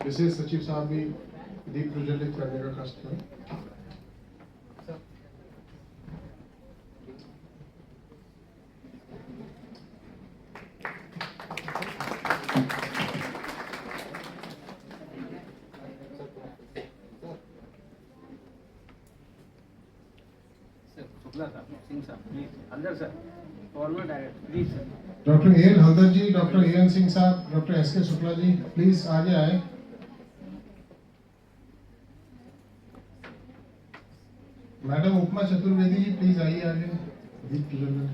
विशेष सचिव साहब भी दीप प्रज्वलित करने का कष्ट करें। Doctor L Haldar ji, doctor N Singh साहब, doctor S K Shukla ji please आगे आए। मैडम उपमा चतुर्वेदी जी प्लीज आइए आगे। दीप प्रज्वलन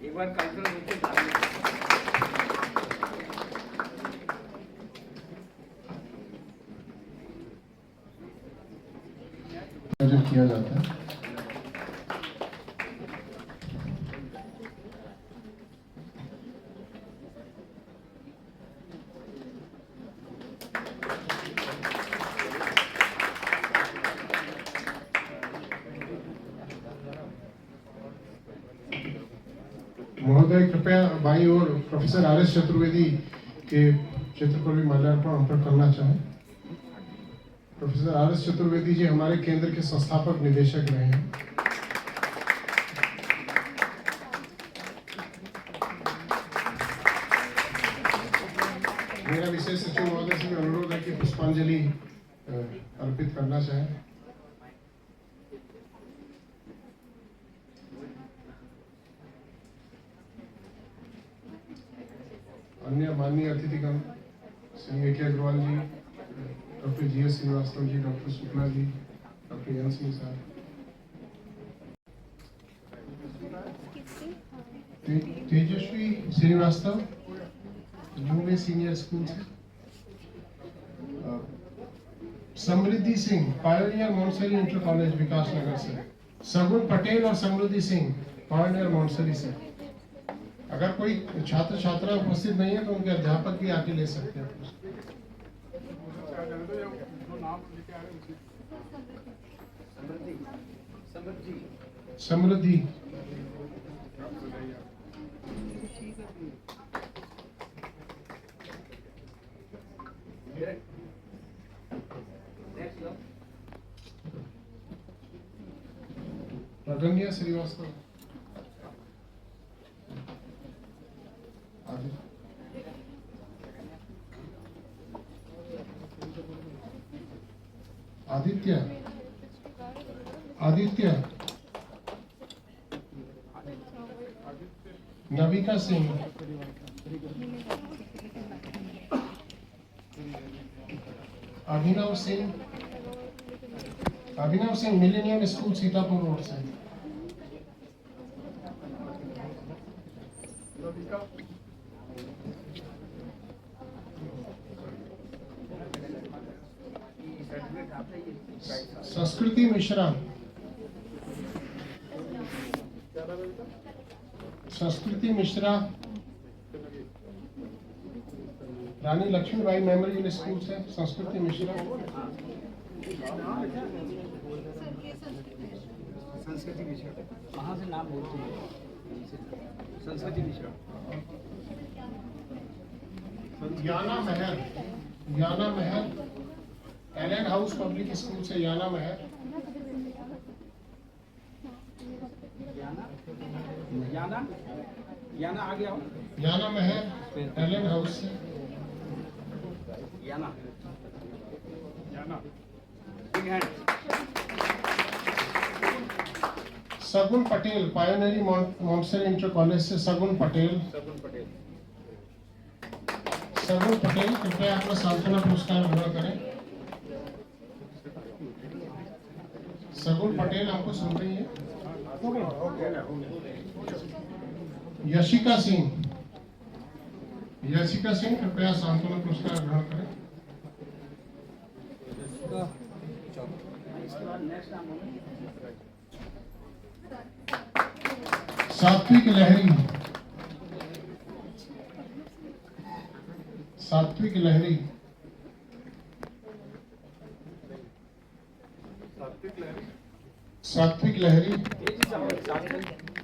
एक बार कल्चरल किया जाता है। महोदय कृपया बाई और प्रोफेसर आर एस चतुर्वेदी के चित्र पर भी माल्यार्पण हम पर करना चाहें। Professor R S Chaturvedi ji हमारे केंद्र के संस्थापक निदेशक रहे हैं। मेरा विशेष सचिव महोदय से अनुरोध है कि पुष्पांजलि अर्पित करना चाहें। अन्य माननीय अतिथिगण श्री ए के अग्रवाल जी, doctor G S Srivastava ji, doctor Shukla ji, doctor N Singh साहब, तेजस्वी श्रीवास्तव यूवे सीनियर स्कूल से, समृद्धि Singh pioneer मोंटसरी inter college Vikas Nagar से, सगुन पटेल और समृद्धि सिंह पायोनियर मोंटसरी से। अगर कोई छात्र छात्रा उपस्थित नहीं है तो उनके अध्यापक भी आके ले सकते हैं। Samriddhi Raganiya Srivastava, Aditya Aditya Navika Singh, Abhinav Singh, Abhinav Singh millennium school Sitapur road से, संस्कृति मिश्रा, संस्कृति मिश्रा रानी लक्ष्मीबाई मेमोरियल स्कूल से, संस्कृति मिश्रा, संस्कृति मिश्रा कहाँ से नाम बोलते हैं? संस्कृति मिश्रा, याना महर, याना महर एलन हाउस पब्लिक स्कूल से, याना महर, याना याना आ गया, याना महर एलन हाउस से, याना याना बिग हैंड, सगुन पटेल पायोनियरी मोंटसरी इंटर कॉलेज से, सगुन पटेल, सगुन पटेल कृपया अपना सांत्वना पुरस्कार ग्रहण करें। सगुन पटेल हमको सुन रही है? यशिका सिंह, यशिका सिंह कृपया सांत्वना पुरस्कार ग्रहण करें। सात्विक लहरी, सात्विक लहरी सात्विक लहरी, तेजी से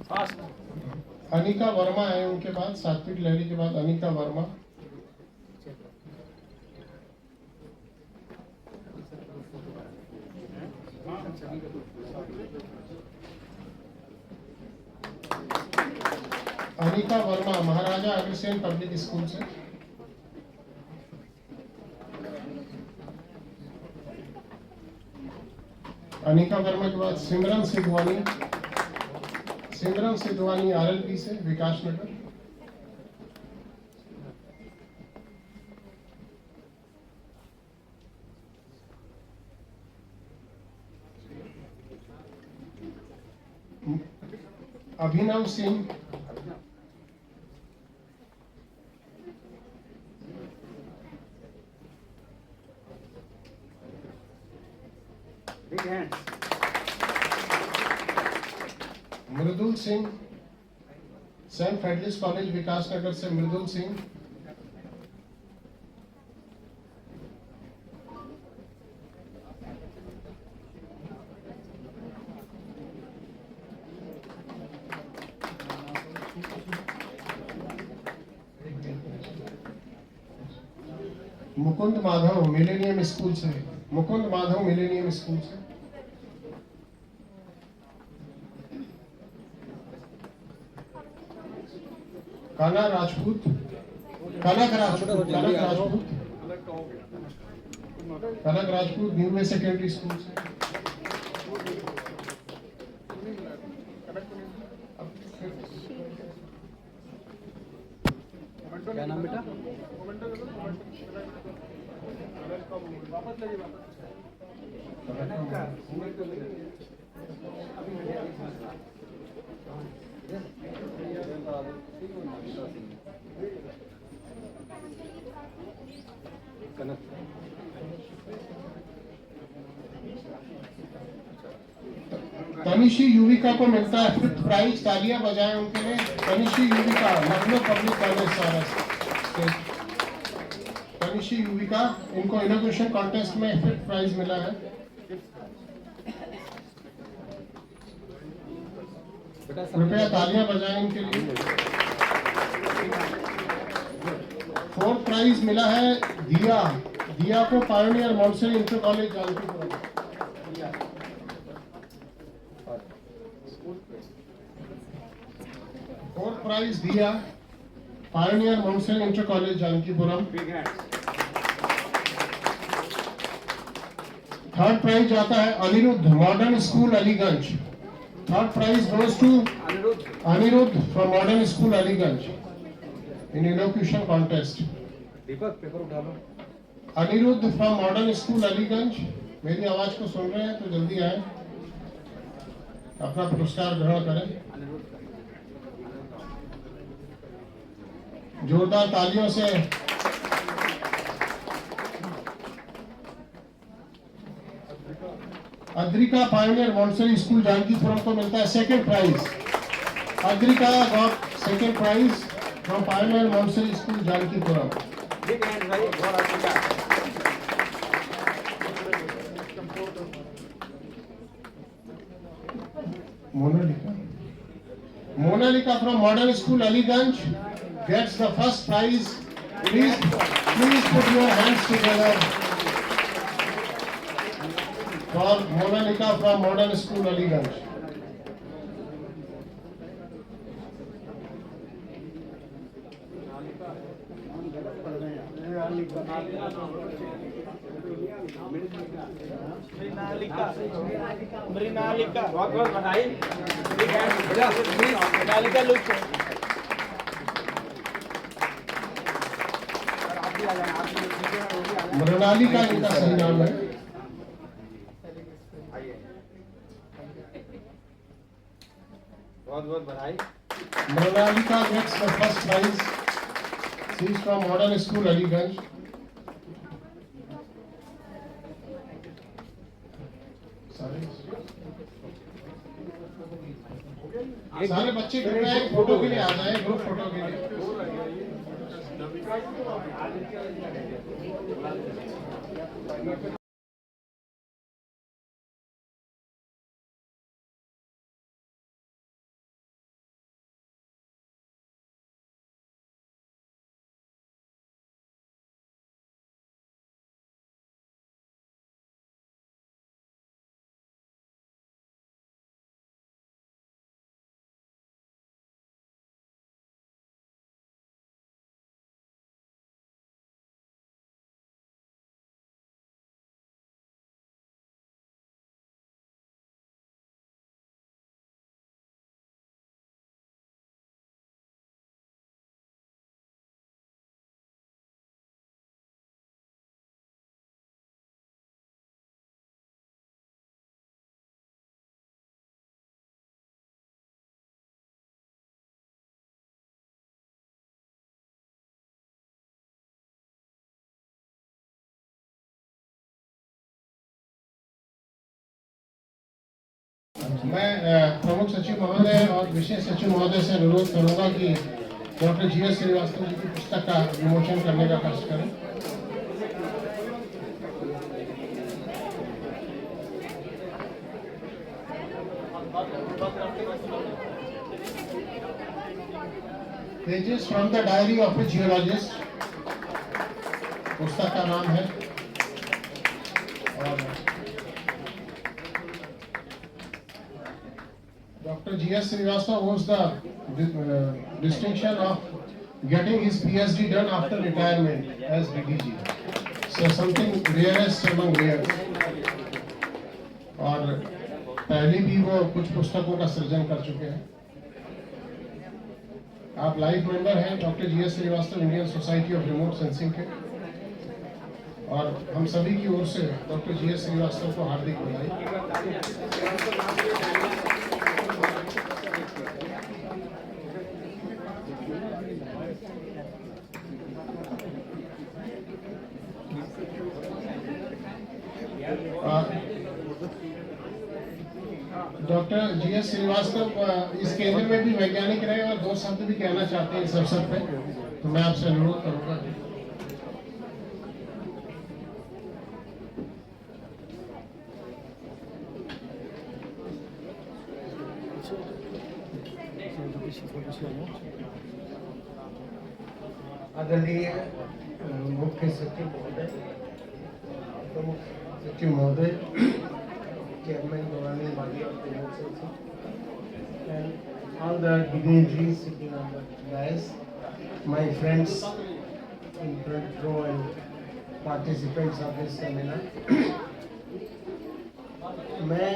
फास्ट। अनिका वर्मा है उनके बाद, सात्विक लहरी के बाद अनिका वर्मा। अनिका वर्मा महाराजा अग्रसेन पब्लिक स्कूल से। अनिका वर्मा के बाद सिमरन सिद्धवानी, सिमरन सिद्धवानी आरएलपी से, Vikas Nagar. Abhinav Singh, big hands. Mridul Singh, saint Frederick's college Vikas Nagar से मृदुल सिंह। मुकुंद माधव मिलेनियम स्कूल से, मुकुंद माधव मिलेनियम स्कूल से। Kanak Rajput, Kanak Rajput new way secondary school से। क्या नाम बेटा? तनिषी युविका को मिलता है 5th प्राइज, तालियां बजाएं उनके लिए। तनिषी युविका, लखनऊ पब्लिक कॉलेज सारा। तनिषी युविका, इनको इनोग्रेशन कॉन्टेस्ट में 5th प्राइज मिला है। कृपया तालियां बजाएं इनके लिए। 4th प्राइज मिला है दिया, दिया को Pioneer Montessori inter college Janakipuram. 4th prize Diya, Pioneer Montessori inter college Janakipuram. 3rd prize जाता है Anirudh, modern school Aliganj. 3rd prize goes to Anirudh from modern school Aliganj in elocution contest. Deepak paper उठा लो। Anirudh from modern school Aliganj, मेरी आवाज को सुन रहे हैं तो जल्दी आए, अपना पुरस्कार ग्रहण करें। जोरदार तालियों से Adrika Pioneer Montessori school Janakipuram को मिलता है 2nd prize. Adrika got 2nd prize from Pioneer Montessori school Janakipuram. Big hand भाई, बहुत अच्छा। Monalika, Monalika from modern school Aliganj gets the 1st prize. Please put your hands together for Monalika from Modern School Aliganj. मृणालिका, बहुत बहुत बधाई। Big hand बजा please. मृणालिका look मृणालिका इनका सही नाम है। बहुत बहुत बधाई। मृणालिका gets the 1st prize. She is from Modern School Aliganj. सारे बच्चे कृपया एक फोटो के लिए आ जाए, ग्रुप फोटो के लिए। मैं प्रमुख सचिव महोदय और विशेष सचिव महोदय से अनुरोध करूंगा कि डॉक्टर GS श्रीवास्तव जी की पुस्तक का विमोचन करने का कष्ट करें। Pages from the diary of A geologist पुस्तक का नाम है। और doctor GS Srivastava holds the distinction of getting his PhD done after retirement as DDG. So something rarest among rares. और पहले भी वो कुछ पुस्तकों का सृजन कर चुके हैं। आप लाइव मेंबर हैं doctor GS Srivastava Indian society of remote sensing के, और हम सभी की ओर से डॉक्टर GS Srivastava को हार्दिक बधाई। डॉक्टर GS Srivastava इस केंद्र में भी वैज्ञानिक रहे और 2 शब्द भी कहना चाहते हैं इस अवसर पे, तो मैं आपसे अनुरोध करूंगा। आदरणीय मुख्य सचिव महोदय, प्रमुख सचिव महोदय, chairman governing body of remote sensing, and all the dignitaries sitting on the dais, my friends in front row and participants of this seminar. मैं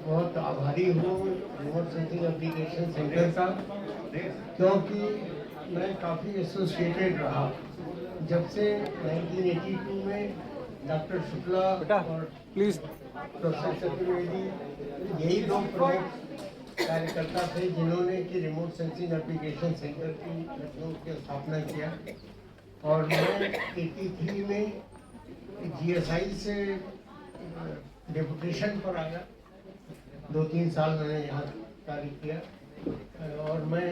बहुत आभारी हूँ रिमोट सेंसिंग एप्लीकेशन सेंटर का, क्योंकि मैं काफ़ी एसोसिएटेड रहा। जब से 1982 में डॉक्टर शुक्ला और प्लीज प्रोफेसर चतुर्वेदी यही 2 प्रमुख कार्यकर्ता थे जिन्होंने कि रिमोट सेंसिंग एप्लीकेशन सेंटर की लखनऊ की स्थापना किया। और मैं 83 में GSI से डेपुटेशन पर आया। 2-3 साल मैंने यहाँ कार्य किया, और मैं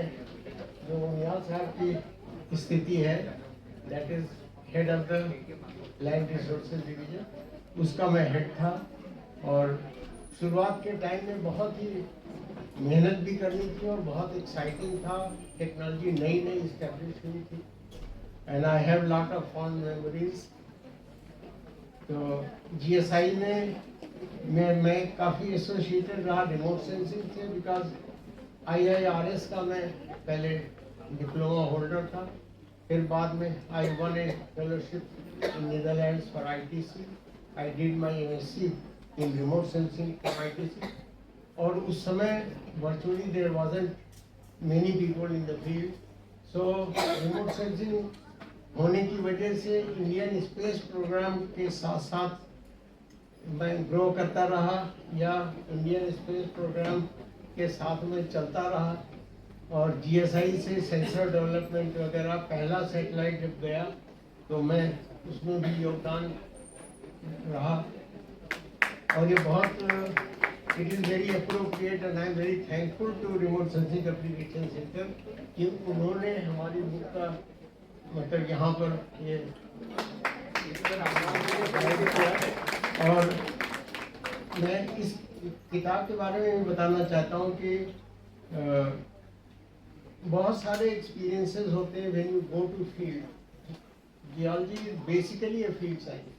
जो यहाँ साहब की स्थिति है, that is head of the land resources division, उसका मैं हेड था। और शुरुआत के टाइम में बहुत ही मेहनत भी करनी थी और बहुत एक्साइटिंग था। टेक्नोलॉजी नई नई इस्टेब्लिश हुई थी, and I have lot of fond memories. तो GSI में मैं काफ़ी एसोसिएटेड रहा रिमोट सेंसिंग से, बिकॉज IIRS का मैं पहले डिप्लोमा होल्डर था। फिर बाद में I won a fellowship in Netherlands for ITC। I did my MSc in remote sensing from ITC। और उस समय virtually there wasn't many people in the field, so remote sensing होने की वजह से इंडियन स्पेस प्रोग्राम के साथ साथ मैं ग्रो करता रहा, या इंडियन स्पेस प्रोग्राम के साथ में चलता रहा। और GSI से सेंसर डेवलपमेंट वगैरह, पहला सैटेलाइट जब गया तो मैं उसमें भी योगदान रहा। और ये बहुत it is very appropriate and I am very thankful to remote sensing application centre कि उन्होंने हमारी बुक का मतलब यहाँ पर ये और मैं इस किताब के बारे में बताना चाहता हूँ कि बहुत सारे एक्सपीरियंसेस होते हैं when you go to field. Geology is basically a field science,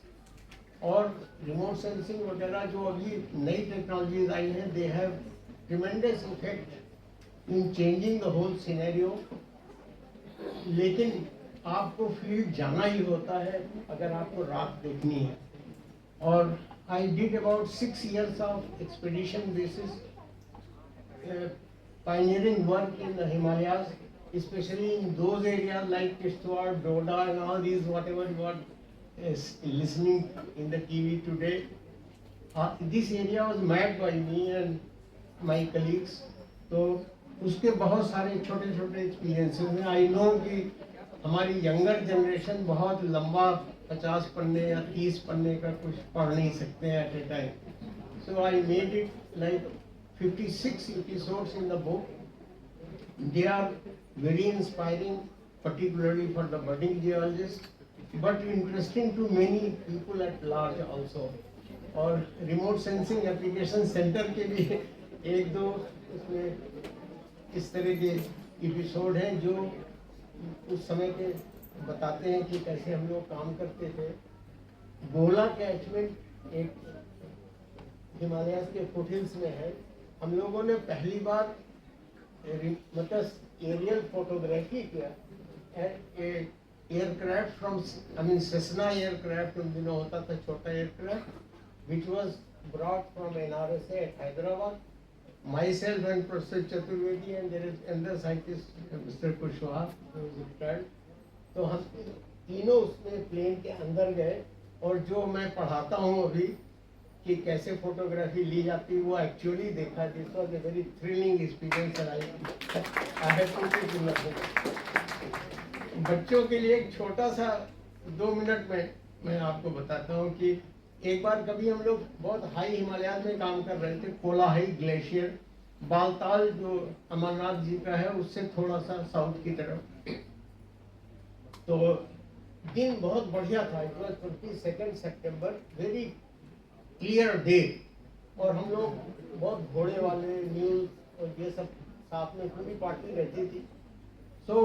और रिमोट सेंसिंग वगैरह जो अभी नई टेक्नोलॉजीज आई हैं, they have tremendous effect in changing the whole scenario. लेकिन आपको फील्ड जाना ही होता है अगर आपको रात देखनी है। और I did about 6 years of expedition basis pioneering work in the Himalayas, especially in those areas like Kishtwar, Doda, and all these whatever you are listening in the TV today. This area was mapped by me and my colleagues. तो उसके बहुत सारे छोटे छोटे experiences हैं। I know कि हमारी younger generation बहुत लंबा 50 पन्ने या 30 पन्ने का कुछ पढ़ नहीं सकते हैं at a time. So I made it like 56 episodes in the book. They are very inspiring, particularly for the budding geologist, but interesting to many people at large also. और रिमोट सेंसिंग एप्लीकेशन सेंटर के भी एक दो उसमें इस तरह के episode हैं जो उस समय के बताते हैं कि कैसे हम लोग काम करते थे। गोला कैचमेंट एक हिमालय के फुटहिल्स में है। हम लोगों ने पहली बार मतलब एरियल फोटोग्राफी किया एयरक्राफ्ट फ्रॉम सेसना एयरक्राफ्ट उन दिनों होता था, छोटा aircraft which was brought from NRSA at Hyderabad. Myself and Professor Chaturvedi and there is another scientist, Mr. Kushwaha, who is retired. तो हम तीनों उसमें प्लेन के अंदर गए और जो मैं पढ़ाता हूँ अभी कि कैसे फोटोग्राफी ली जाती है वो एक्चुअली देखा। This was a very thrilling experience and I have put it in the book. बच्चों के लिए एक छोटा सा 2 मिनट में मैं आपको बताता हूँ कि एक बार कभी हम लोग बहुत हाई हिमालय में काम कर रहे थे। कोलाहाई ग्लेशियर, बालताल जो अमरनाथ जी का है उससे थोड़ा सा साउथ की तरफ। तो दिन बहुत बढ़िया था, it was 22 September, very clear day. और हम लोग बहुत घोड़े वाले न्यूज और ये सब साथ में पूरी पार्टी रहती थी। सो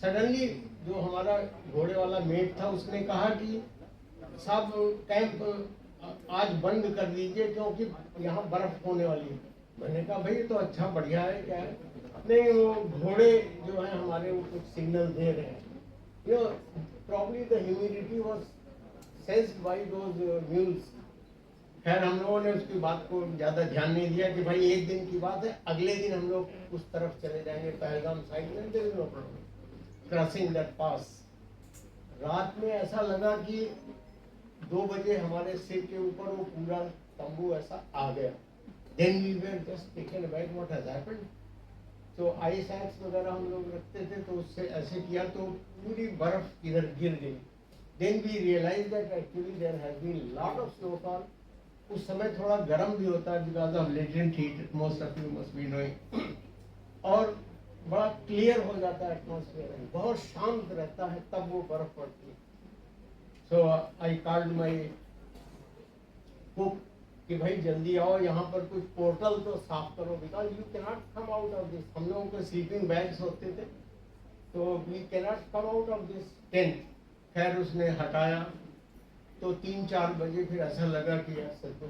सडनली जो हमारा घोड़े वाला मेट था उसने कहा कि साहब कैंप आज बंद कर दीजिए क्योंकि यहाँ बर्फ होने वाली है। मैंने कहा भाई तो अच्छा बढ़िया है, क्या है? नहीं, वो घोड़े जो है हमारे वो कुछ सिग्नल दे रहे हैं। You know probably the humidity was sensed by those mules. खैर हम लोगों ने उसकी बात को ज़्यादा ध्यान नहीं दिया कि भाई एक दिन की बात है, अगले दिन हम लोग उस तरफ चले जाएंगे पहलगाम साइड में, there is no problem crossing that pass. रात में ऐसा लगा कि 2 बजे हमारे सिर के ऊपर वो पूरा तंबू ऐसा आ गया। Then we were just taken aback, what has happened? तो आइस एक्स वगैरह हम लोग रखते थे तो उससे ऐसे किया तो पूरी बर्फ इधर गिर गई। Then we realized that actually there has been lot of snowfall. उस समय थोड़ा गर्म भी होता है because of latent heat, most of you must be knowing. और बड़ा क्लियर हो जाता है एटमॉस्फेयर, बहुत शांत रहता है तब वो बर्फ पड़ती है। So I called my cook कि भाई जल्दी आओ, यहाँ पर कुछ पोर्टल तो साफ करो because you cannot come out of this। हम लोगों के स्लीपिंग बैग्स होते थे तो we cannot come out of this tent। खैर उसने हटाया तो 3-4 बजे फिर ऐसा लगा कि ऐसा तो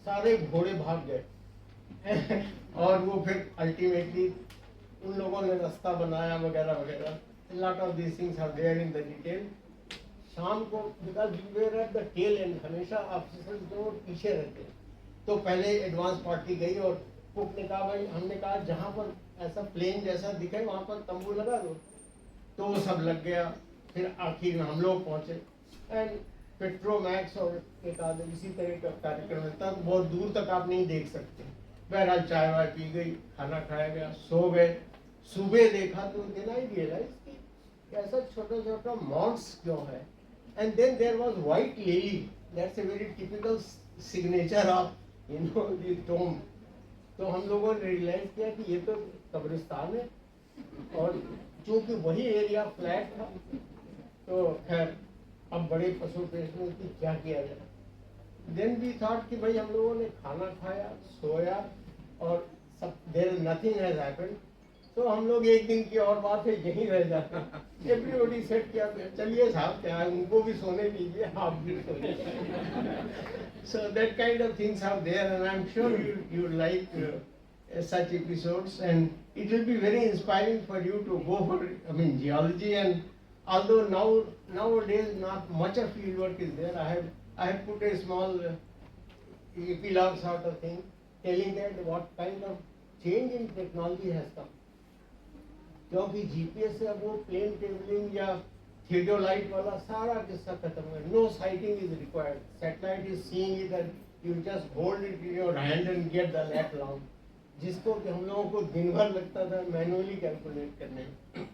सारे घोड़े भाग गए और वो फिर अल्टीमेटली उन लोगों ने रास्ता बनाया वगैरह वगैरह। Lot of this things are there in the detail. शाम को because we were at the tail end, हमेशा ऑफिसर्स जो पीछे रहते हैं, तो पहले एडवांस पार्टी गई और कुक ने कहा भाई, हमने कहा जहाँ पर ऐसा प्लेन जैसा दिखे वहाँ पर तंबू लगा दो, तो वो सब लग गया। फिर आखिर में हम लोग पहुँचे एंड पेट्रोमैक्स और एक आधे इसी तरह का कार्यक्रम तक बहुत दूर तक आप नहीं देख सकते। बहरहाल चाय वाय पी गई, खाना खाया गया, सो गए। सुबह देखा तो देन आई रियलाइज कि ऐसा छोटा छोटा मॉन्ट्स क्यों है। And then there was white lily. That's a very typical signature of the tomb. तो हम लोगों ने रियलाइज किया कि ये तो कब्रिस्तान है और चूंकि वही एरिया फ्लैट था तो खैर अब बड़े पशु पेश में कि क्या किया जाए। Then we thought कि भाई हम लोगों ने खाना खाया, सोया और सब देयर नथिंग हैज हैपेंड। तो हम लोग एक दिन की और बात है यहीं रह जाते हैं। एवरीबॉडी सेट किया चलिए साहब क्या है, उनको भी सोने दीजिए, आप भी सोने। So that kind of things are there and I'm sure you like such episodes and it will be very inspiring for you to go for geology। And although nowadays not much of field work is there, I have put a small epilogue sort of thing telling that what kind of change in technology has come। क्योंकि GPS से अब वो plane tabling या theodolite वाला सारा किस्सा खत्म है। No sighting is required, satellite is seeing it and you just hold it in your hand and get the lat long, जिसको कि हम लोगों को दिन भर लगता था मैनुअली कैलकुलेट करने में।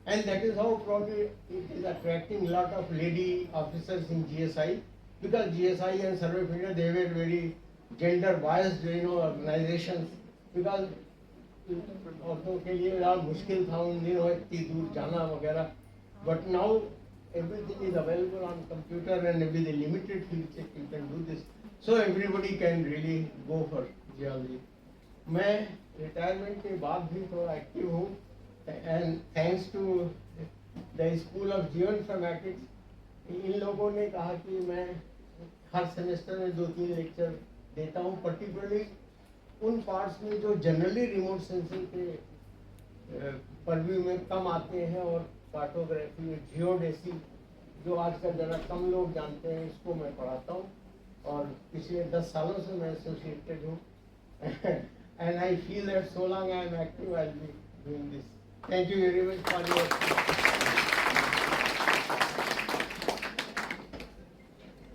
And that is how probably it is attracting lot of lady officers in GSI because GSI and survey field they were very gender biased organisations because औरतों के लिए बड़ा मुश्किल था उन दिनों इतनी दूर जाना वगैरह, but now everything is available on computer and with the limited field check you can do this, so everybody can really go for geology. मैं रिटायरमेंट के बाद भी थोड़ा एक्टिव हूँ and thanks to the school of geoinformatics. इन लोगों ने कहा कि मैं हर सेमेस्टर में 2-3 लेक्चर देता हूँ, पर्टिकुलरली उन पार्ट्स में जो जनरली रिमोट सेंसिंग के परव्यू में कम आते हैं, और कार्टोग्राफी, जियोडेसी जो आजकल ज़रा कम लोग जानते हैं, इसको मैं पढ़ाता हूँ और पिछले 10 सालों से मैं एसोसिएटेड हूँ and I feel that so long I am active I will be doing this. Thank you very much for your.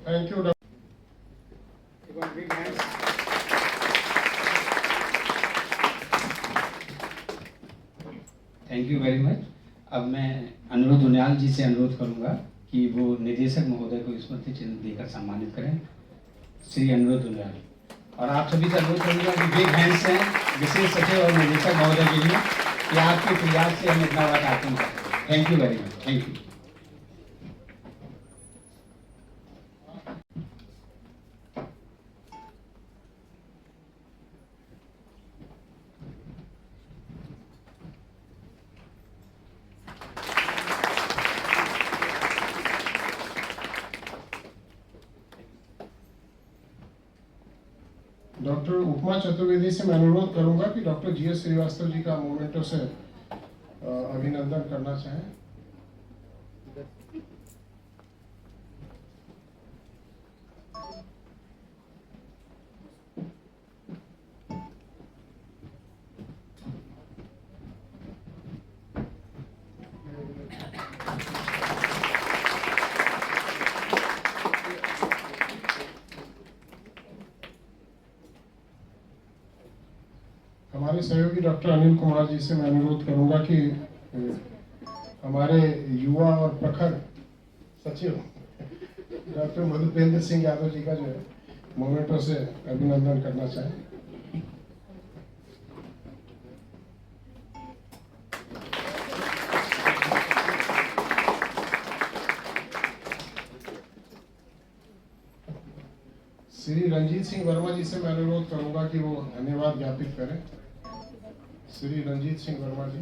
Thank you. Thank you very much. अब मैं अनुरोध उनियाल जी से अनुरोध करूंगा कि वो निदेशक महोदय को स्मृति चिन्ह देकर सम्मानित करें। श्री अनुरोध उनियाल। और आप सभी से अनुरोध करूंगा कि बिग हैंड्स हैं विशेष सचिव और निदेशक महोदय के लिए कि आपके प्रयास से हम इतना बड़ा कार्यक्रम करते हैं। Thank you very much. Thank you. Doctor Upma Chaturvedi से मैं अनुरोध करूंगा कि डॉक्टर जीएस श्रीवास्तव जी का मोमेंटो से अभिनंदन करना चाहें। हमारे सहयोगी डॉक्टर अनिल कुमार जी से मैं अनुरोध करूंगा कि हमारे युवा और प्रखर सचिव डॉक्टर मधुपेंद्र सिंह यादव जी का जो है मोमेंटो से अभिनंदन करना चाहें। श्री रंजीत सिंह वर्मा जी से मैं अनुरोध करूंगा कि वो धन्यवाद ज्ञापित करें। श्री रंजीत सिंह वर्मा जी।